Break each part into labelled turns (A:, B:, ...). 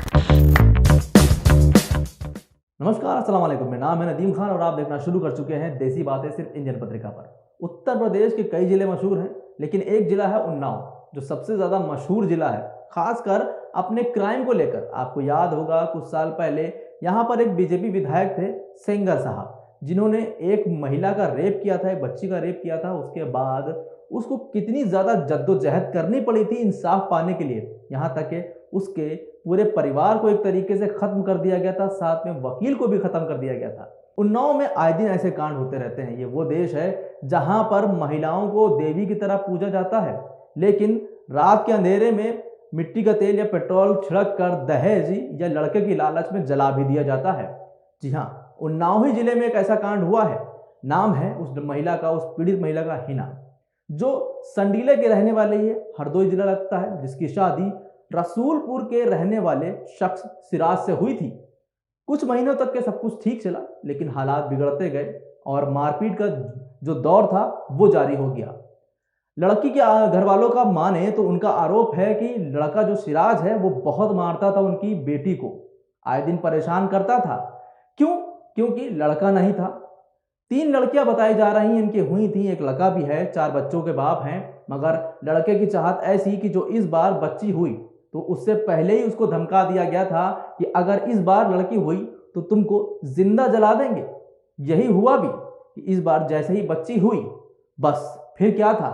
A: नमस्कार, अस्सलाम वालेकुम। मेरा नाम है नदीम खान और आप देखना शुरू कर चुके हैं देसी बातें सिर्फ इंडियन पत्रिका पर। उत्तर प्रदेश के कई जिले मशहूर हैं, लेकिन एक जिला है उन्नाव, जो सबसे ज़्यादा मशहूर जिला है, खासकर अपने क्राइम को लेकर। आपको याद होगा कुछ साल पहले यहाँ पर एक बीजेपी विधायक थे सेंगर साहब, जिन्होंने एक महिला का रेप किया था, एक बच्ची का रेप किया था। उसके बाद उसको कितनी ज़्यादा जद्दोजहद करनी पड़ी थी इंसाफ पाने के लिए, यहाँ तक कि उसके पूरे परिवार को एक तरीके से खत्म कर दिया गया था, साथ में वकील को भी खत्म कर दिया गया था। उन्नाव में आए दिन ऐसे कांड होते रहते हैं। ये वो देश है जहां पर महिलाओं को देवी की तरह पूजा जाता है, लेकिन रात के अंधेरे में मिट्टी का तेल या पेट्रोल छिड़क कर दहेज या लड़के की लालच में जला भी दिया जाता है। जी हाँ, उन्नाव ही जिले में एक ऐसा कांड हुआ है। नाम है उस महिला का, उस पीड़ित महिला का हिना, जो संडीले के रहने वाले ही है, हरदोई जिला लगता है, जिसकी शादी रसूलपुर के रहने वाले शख्स सिराज से हुई थी। कुछ महीनों तक के सब कुछ ठीक चला, लेकिन हालात बिगड़ते गए और मारपीट का जो दौर था वो जारी हो गया। लड़की के घर वालों का माने तो उनका आरोप है कि लड़का जो सिराज है वो बहुत मारता था उनकी बेटी को, आए दिन परेशान करता था। क्यों? क्योंकि लड़का नहीं था। 3 लड़कियां बताई जा रही हैं इनकी हुई थी, एक लड़का भी है, 4 बच्चों के बाप हैं। मगर लड़के की चाहत ऐसी कि जो इस बार बच्ची हुई तो उससे पहले ही उसको धमका दिया गया था कि अगर इस बार लड़की हुई तो तुमको जिंदा जला देंगे। यही हुआ भी कि इस बार जैसे ही बच्ची हुई, बस फिर क्या था,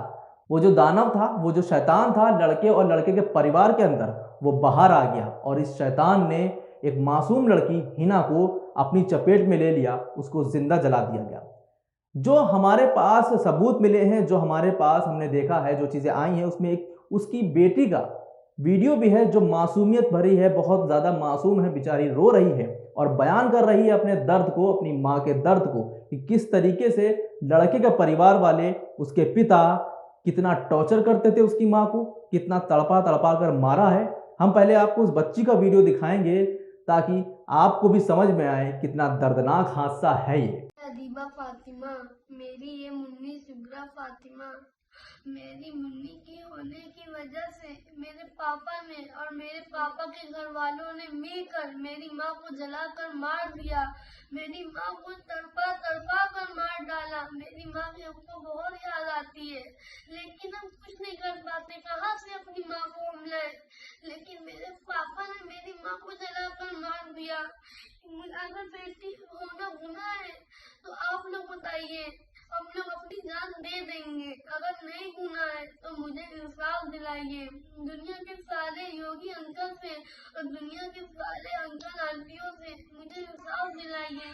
A: वो जो दानव था, वो जो शैतान था लड़के और लड़के के परिवार के अंदर, वो बाहर आ गया और इस शैतान ने एक मासूम लड़की हिना को अपनी चपेट में ले लिया, उसको जिंदा जला दिया गया। जो हमारे पास सबूत मिले हैं, जो हमारे पास हमने देखा है, जो चीज़ें आई हैं, उसमें एक उसकी बेटी का वीडियो भी है जो मासूमियत भरी है, बहुत ज़्यादा मासूम है, बेचारी रो रही है और बयान कर रही है अपने दर्द को, अपनी माँ के दर्द को, कि किस तरीके से लड़के के परिवार वाले, उसके पिता कितना टॉर्चर करते थे उसकी माँ को, कितना तड़पा तड़पा कर मारा है। हम पहले आपको उस बच्ची का वीडियो दिखाएंगे ताकि आपको भी समझ में आए कितना दर्दनाक हादसा है ये।
B: अदीबा फातिमा, मेरी ये मुन्नी सुगरा फातिमा, मेरी मुन्नी के होने की वजह से मेरे पापा ने और मेरे पापा के घर वालों ने मिलकर मेरी माँ को जलाकर मार दिया। मेरी माँ को तड़पा तड़पा कर मार डाला। मेरी माँ की हमको बहुत याद आती है, लेकिन हम कुछ नहीं कर पाते, कहाँ से अपनी माँ को हम लाए। लेकिन मेरे पापा ने मेरी माँ को जलाकर मार दिया। अगर बेटी होना गुनाह है तो आप लोग बताइए, हम लोग अपनी जान दे देंगे। अगर नहीं गुनाह है तो मुझे इंसाफ दिलाइए। दुनिया के सारे योगी अंकल से और दुनिया के सारे अंकल आंटियों से मुझे इंसाफ दिलाइए।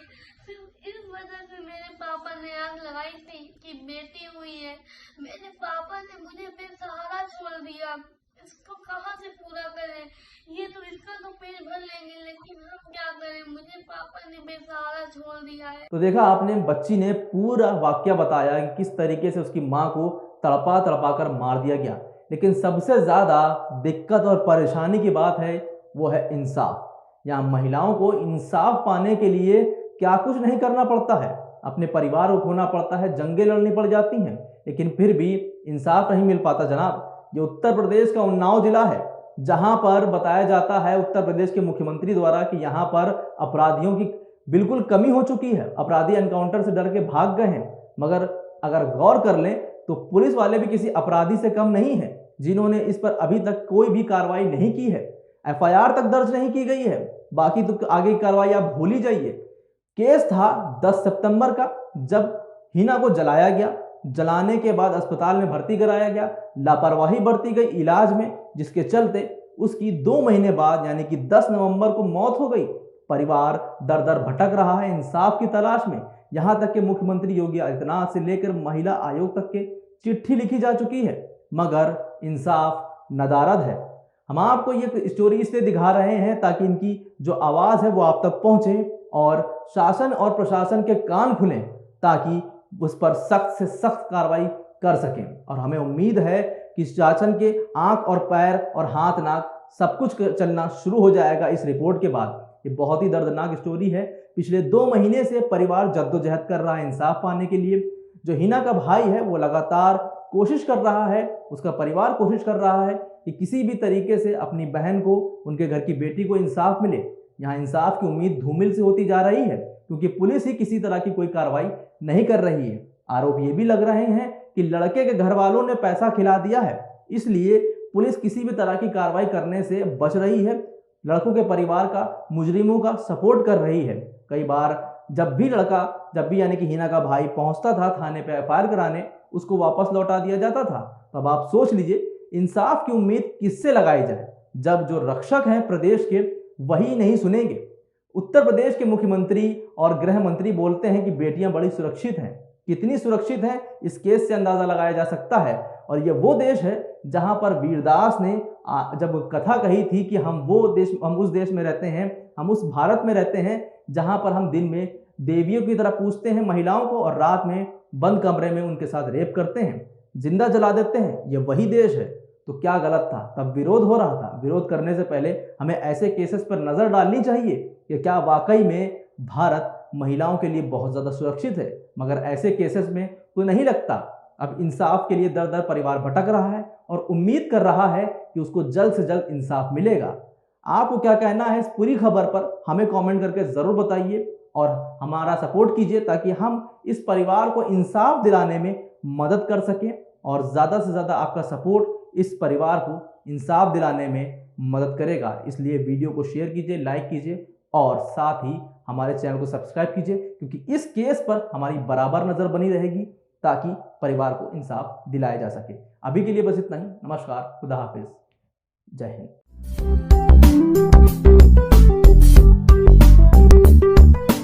B: सिर्फ इस वजह से मेरे पापा ने आग लगाई थी कि बेटी हुई है। मेरे पापा ने मुझे बेसहारा छोड़ दिया। इसको कहाँ से पूरा करें? ये तो इसका तो पेट भर लेंगे, लेकिन हम क्या करें? मुझे पापा ने बेसहारा छोड़ दिया है।
A: तो देखा आपने, बच्ची ने पूरा वाकया बताया कि किस तरीके से उसकी माँ को तड़पा तड़पा कर मार दिया गया। लेकिन सबसे ज़्यादा दिक्कत और परेशानी की बात है वो है इंसाफ। यहाँ महिलाओं को इंसाफ पाने के लिए क्या कुछ नहीं करना पड़ता है, अपने परिवार को खोना पड़ता है, जंगें लड़नी पड़ जाती हैं, लेकिन फिर भी इंसाफ नहीं मिल पाता। जनाब, ये उत्तर प्रदेश का उन्नाव जिला है, जहां पर बताया जाता है उत्तर प्रदेश के मुख्यमंत्री द्वारा कि यहाँ पर अपराधियों की बिल्कुल कमी हो चुकी है, अपराधी एनकाउंटर से डर के भाग गए हैं। मगर अगर गौर कर लें तो पुलिस वाले भी किसी अपराधी से कम नहीं है, जिन्होंने इस पर अभी तक कोई भी कार्रवाई नहीं की है। एफआईआर तक दर्ज नहीं की गई है, बाकी तो आगे की कार्रवाई आप भूल ही जाइए। केस था 10 सितंबर का, जब हिना को जलाया गया। जलाने के बाद अस्पताल में भर्ती कराया गया, लापरवाही बरती गई इलाज में, जिसके चलते उसकी 2 महीने बाद यानी कि 10 नवंबर को मौत हो गई। परिवार दर दर भटक रहा है इंसाफ की तलाश में। यहां तक कि मुख्यमंत्री योगी आदित्यनाथ से लेकर महिला आयोग तक के चिट्ठी लिखी जा चुकी है, मगर इंसाफ नदारद है। हम आपको ये स्टोरी इसलिए दिखा रहे हैं ताकि इनकी जो आवाज़ है वो आप तक पहुंचे और शासन और प्रशासन के कान खुलें, ताकि उस पर सख्त से सख्त कार्रवाई कर सकें। और हमें उम्मीद है कि शासन के आंख और पैर और हाथ नाक सब कुछ चलना शुरू हो जाएगा इस रिपोर्ट के बाद। ये बहुत ही दर्दनाक स्टोरी है। पिछले 2 महीने से परिवार जद्दोजहद कर रहा है इंसाफ पाने के लिए। जो हिना का भाई है वो लगातार कोशिश कर रहा है, उसका परिवार कोशिश कर रहा है, कि किसी भी तरीके से अपनी बहन को, उनके घर की बेटी को इंसाफ मिले। यहाँ इंसाफ की उम्मीद धूमिल से होती जा रही है, क्योंकि पुलिस ही किसी तरह की कोई कार्रवाई नहीं कर रही है। आरोप ये भी लग रहे हैं कि लड़के के घर वालों ने पैसा खिला दिया है, इसलिए पुलिस किसी भी तरह की कार्रवाई करने से बच रही है। लड़कों के परिवार का मुजरिमों का सपोर्ट कर रही है। कई बार जब भी यानी कि हिना का भाई पहुंचता था थाने पे एफआईआर कराने, उसको वापस लौटा दिया जाता था। तो अब आप सोच लीजिए इंसाफ की उम्मीद किससे लगाई जाए, जब जो रक्षक हैं प्रदेश के वही नहीं सुनेंगे। उत्तर प्रदेश के मुख्यमंत्री और गृह मंत्री बोलते हैं कि बेटियां बड़ी सुरक्षित हैं। कितनी सुरक्षित हैं इस केस से अंदाजा लगाया जा सकता है। और ये वो देश है जहां पर वीरदास ने जब कथा कही थी कि हम उस देश में रहते हैं, हम उस भारत में रहते हैं जहां पर हम दिन में देवियों की तरह पूजते हैं महिलाओं को, और रात में बंद कमरे में उनके साथ रेप करते हैं, जिंदा जला देते हैं। ये वही देश है। तो क्या गलत था? तब विरोध हो रहा था। विरोध करने से पहले हमें ऐसे केसेस पर नजर डालनी चाहिए कि क्या वाकई में भारत महिलाओं के लिए बहुत ज्यादा सुरक्षित है। मगर ऐसे केसेस में तो नहीं लगता। अब इंसाफ के लिए दर दर परिवार भटक रहा है और उम्मीद कर रहा है कि उसको जल्द से जल्द इंसाफ मिलेगा। आपको क्या कहना है इस पूरी खबर पर, हमें कमेंट करके जरूर बताइए और हमारा सपोर्ट कीजिए ताकि हम इस परिवार को इंसाफ दिलाने में मदद कर सकें। और ज़्यादा से ज़्यादा आपका सपोर्ट इस परिवार को इंसाफ दिलाने में मदद करेगा। इसलिए वीडियो को शेयर कीजिए, लाइक कीजिए और साथ ही हमारे चैनल को सब्सक्राइब कीजिए, क्योंकि इस केस पर हमारी बराबर नज़र बनी रहेगी ताकि परिवार को इंसाफ दिलाया जा सके। अभी के लिए बस इतना ही। नमस्कार, खुदा हाफिज, जय हिंद।